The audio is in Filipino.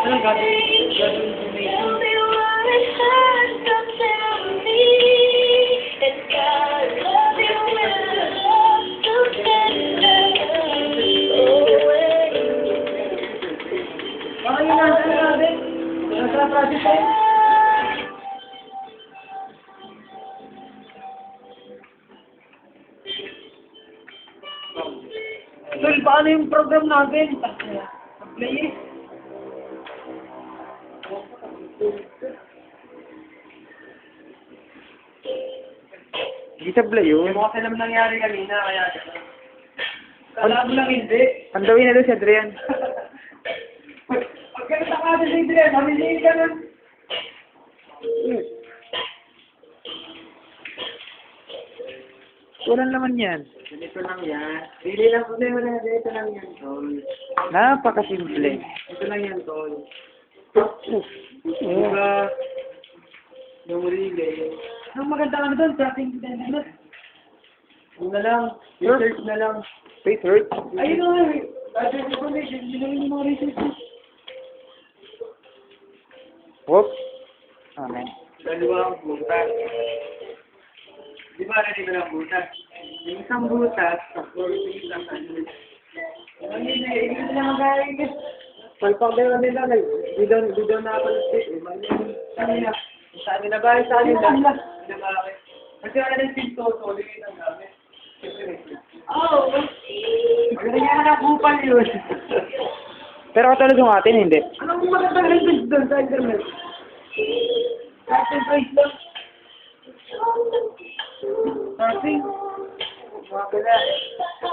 Ano gagawin? Gagawin donation. Baka yun nasa natin. Nasa project tayo. Tol, paano yung program natin? Play it. Hindi sabla yun. Yung mga film nangyari kanina, kaya... Kala mo lang hindi. Pandawin na doon si Adrian. Pagkakita ka sa Adrian, mamiliin ka nun. Walang laman yan. Ganito lang yan. Dili lang problema na ganito lang yan, tol. Napakasimple. Ito lang yan, tol. Oo. Yung relay. Ang maganda ka na doon, tracking internet. Yung na lang, research na lang. Research? Ayun nga, budget information, ginawin yung mga research. Whoop. Amen. Dalawang butas. Di ba na dito ng butas? Yung isang butas, tapos yung isang ano. Hindi na magaling eh. Palpak na yun nila, di daw nakapalastik eh. Mali yung kanila. Sa amin na ba? Sa amin na. Kasi wala ng pinto, solid ang gamit. Oh! Magaling yan na kupal yun. Pero katulad yung atin, hindi. Anong magandang results doon sa internet? Starting price lang. Starting? Mga pala.